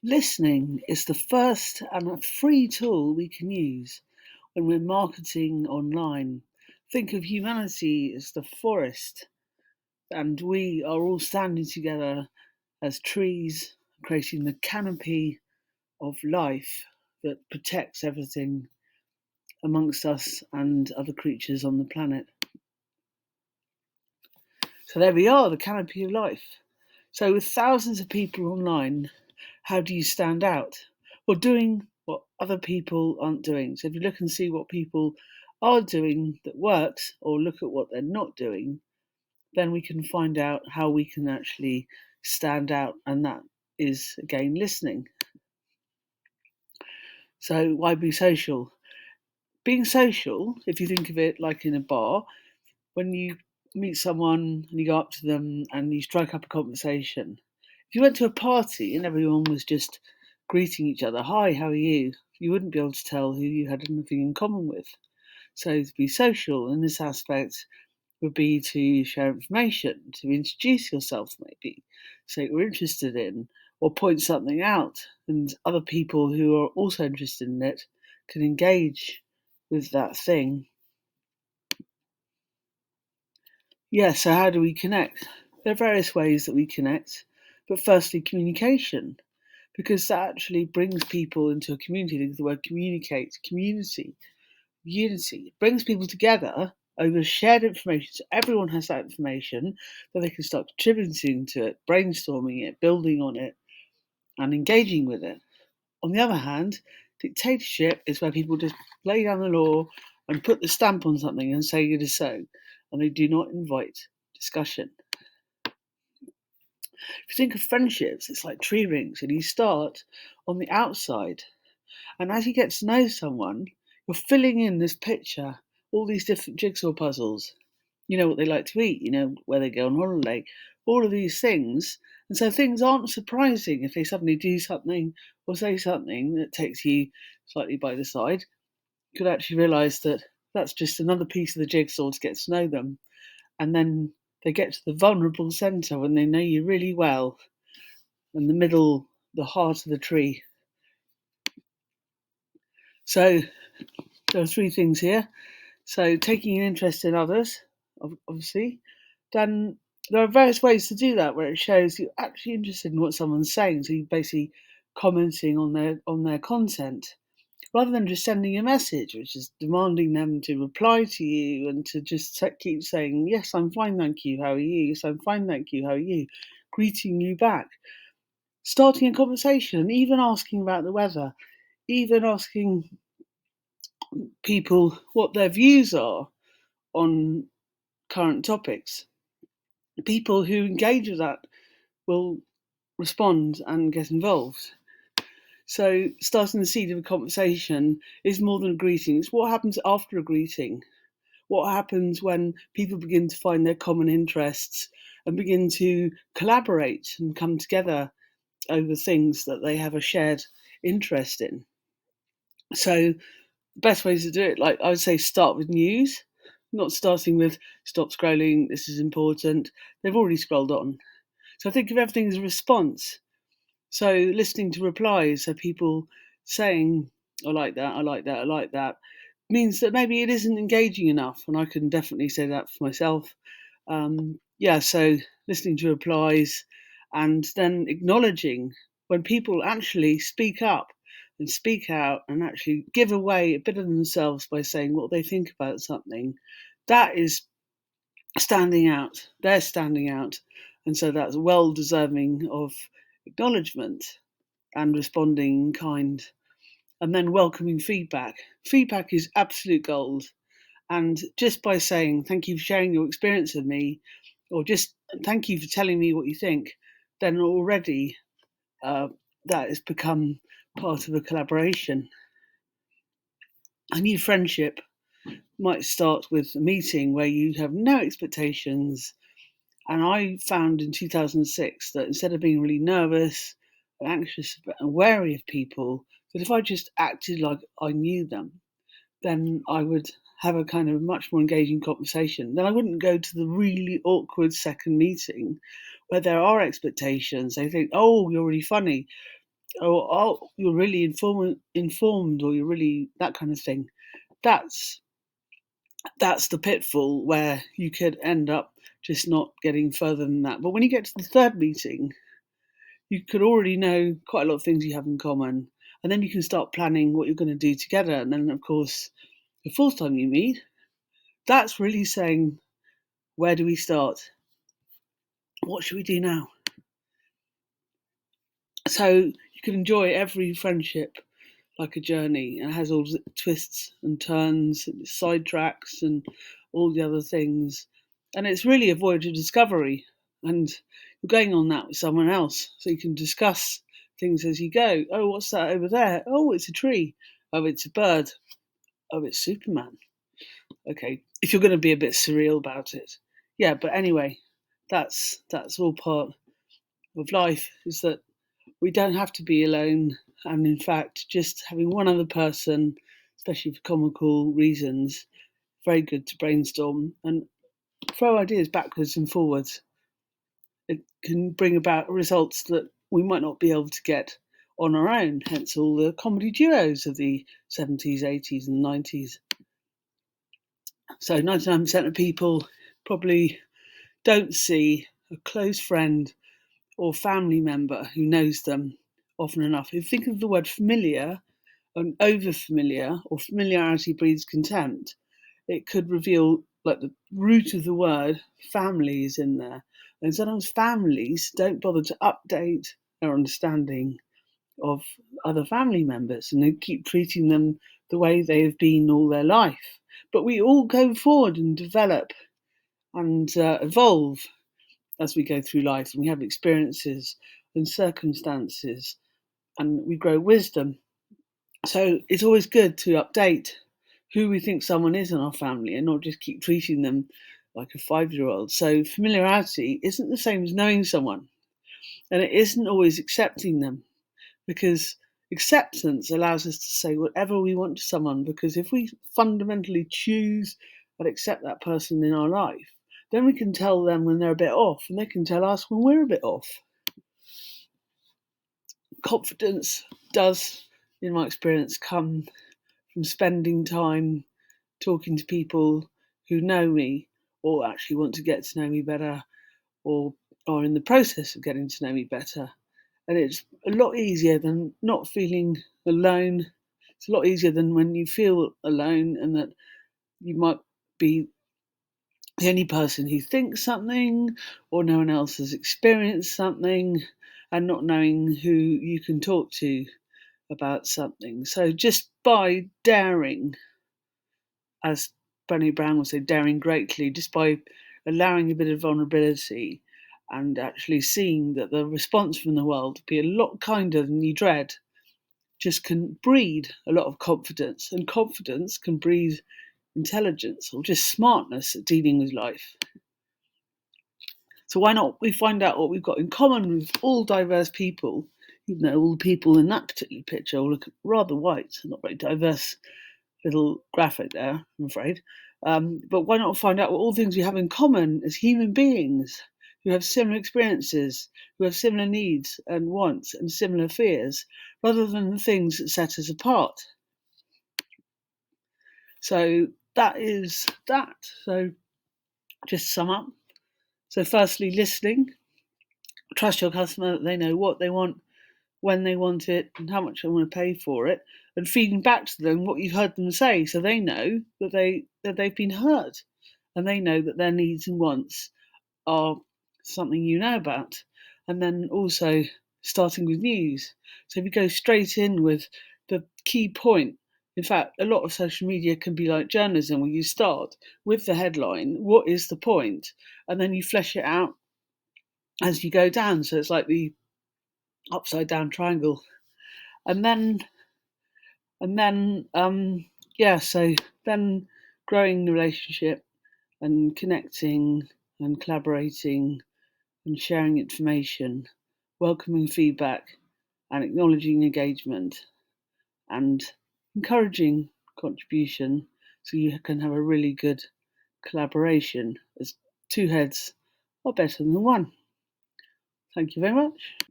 Listening is the first and a free tool we can use when we're marketing online. Think of humanity as the forest, and we are all standing together as trees, creating the canopy of life that protects everything amongst us and other creatures on the planet. So there we are, the canopy of life. So with thousands of people online, how do you stand out? Well, doing what other people aren't doing. So if you look and see what people are doing that works, or look at what they're not doing, then we can find out how we can actually stand out, and that is again listening. So why be social? Being social, if you think of it like in a bar, when you meet someone and you go up to them and you strike up a conversation. If you went to a party and everyone was just greeting each other, hi, how are you? You wouldn't be able to tell who you had anything in common with. So to be social in this aspect would be to share information, to introduce yourself maybe, say what you're interested in, or point something out, and other people who are also interested in it can engage with that thing. Yeah, so how do we connect? There are various ways that we connect, but firstly, communication, because that actually brings people into a community. Think of the word communicate, community, unity. It brings people together over shared information. So everyone has that information that they can start contributing to it, brainstorming it, building on it, and engaging with it. On the other hand, dictatorship is where people just lay down the law and put the stamp on something and say it is so, and they do not invite discussion. If you think of friendships, it's like tree rings, and you start on the outside. And as you get to know someone, you're filling in this picture, all these different jigsaw puzzles. You know what they like to eat, you know where they go on holiday, all of these things. And so things aren't surprising if they suddenly do something or say something that takes you slightly by the side. You could actually realise that that's just another piece of the jigsaw to get to know them. And then they get to the vulnerable centre when they know you really well, and the middle, the heart of the tree. So there are three things here. So taking an interest in others, obviously. Then there are various ways to do that where it shows you're actually interested in what someone's saying. So you're basically commenting on their content rather than just sending a message, which is demanding them to reply to you and to just keep saying, yes, I'm fine, thank you, how are you? Yes, I'm fine, thank you, how are you? Greeting you back. Starting a conversation and even asking about the weather, even asking people what their views are on current topics. People who engage with that will respond and get involved. So, starting the seed of a conversation is more than a greeting. It's what happens after a greeting. What happens when people begin to find their common interests and begin to collaborate and come together over things that they have a shared interest in. So, best ways to do it, like I would say, start with news, not starting with stop scrolling, this is important. They've already scrolled on. So I think of everything as a response. So listening to replies, so people saying, I like that, I like that, I like that, means that maybe it isn't engaging enough. And I can definitely say that for myself. Yeah, so listening to replies and then acknowledging when people actually speak up and speak out and actually give away a bit of themselves by saying what they think about something, that is standing out. They're standing out. And so that's well deserving of acknowledgement and responding in kind. And then welcoming feedback. Feedback is absolute gold. And just by saying, thank you for sharing your experience with me, or just thank you for telling me what you think, then already that has become part of a collaboration. A new friendship might start with a meeting where you have no expectations. And I found in 2006 that instead of being really nervous and anxious and wary of people, that if I just acted like I knew them, then I would have a kind of much more engaging conversation. Then I wouldn't go to the really awkward second meeting where there are expectations. They think, oh, you're really funny. oh, you're really informed, or you're really that kind of thing. That's the pitfall where you could end up just not getting further than that. But when you get to the third meeting, you could already know quite a lot of things you have in common, and then you can start planning what you're going to do together. And then, of course, the fourth time you meet, that's really saying, where do we start? What should we do now? So you can enjoy every friendship like a journey. It has all the twists and turns, and sidetracks, and all the other things. And it's really a voyage of discovery. And you're going on that with someone else, so you can discuss things as you go. Oh, what's that over there? Oh, it's a tree. Oh, it's a bird. Oh, it's Superman. Okay, if you're going to be a bit surreal about it, yeah. But anyway, that's all part of life. Is that we don't have to be alone, and in fact, just having one other person, especially for comical reasons, very good to brainstorm and throw ideas backwards and forwards. It can bring about results that we might not be able to get on our own, hence all the comedy duos of the 70s, 80s, and 90s. So 99% of people probably don't see a close friend or family member who knows them often enough. If you think of the word familiar and over familiar, or familiarity breeds contempt, it could reveal like the root of the word family is in there. And sometimes families don't bother to update their understanding of other family members, and they keep treating them the way they have been all their life. But we all go forward and develop and evolve as we go through life, and we have experiences and circumstances, and we grow wisdom. So it's always good to update who we think someone is in our family and not just keep treating them like a 5-year-old. So familiarity isn't the same as knowing someone, and it isn't always accepting them, because acceptance allows us to say whatever we want to someone. Because if we fundamentally choose and accept that person in our life, then we can tell them when they're a bit off, and they can tell us when we're a bit off. Confidence does, in my experience, come from spending time talking to people who know me, or actually want to get to know me better, or are in the process of getting to know me better. And it's a lot easier than not feeling alone. It's a lot easier than when you feel alone and that you might be the only person who thinks something, or no one else has experienced something, and not knowing who you can talk to about something. So just by daring, as Brené Brown would say, daring greatly, just by allowing a bit of vulnerability and actually seeing that the response from the world will be a lot kinder than you dread, just can breed a lot of confidence. And confidence can breed intelligence, or just smartness at dealing with life. So why not we find out what we've got in common with all diverse people, even though all the people in that particular picture all look rather white, not very diverse little graphic there, I'm afraid. But why not find out what all things we have in common as human beings who have similar experiences, who have similar needs and wants and similar fears, rather than the things that set us apart. So that is that. So just to sum up. So firstly, listening. Trust your customer that they know what they want, when they want it, and how much they want to pay for it, and feeding back to them what you've heard them say, so they know that they've been heard, and they know that their needs and wants are something you know about. And then also starting with news. So if you go straight in with the key point, in fact, a lot of social media can be like journalism, where you start with the headline, what is the point, and then you flesh it out as you go down. So it's like the upside down triangle. And then so then growing the relationship and connecting and collaborating and sharing information, welcoming feedback and acknowledging engagement and encouraging contribution, so you can have a really good collaboration, as two heads are better than one. Thank you very much.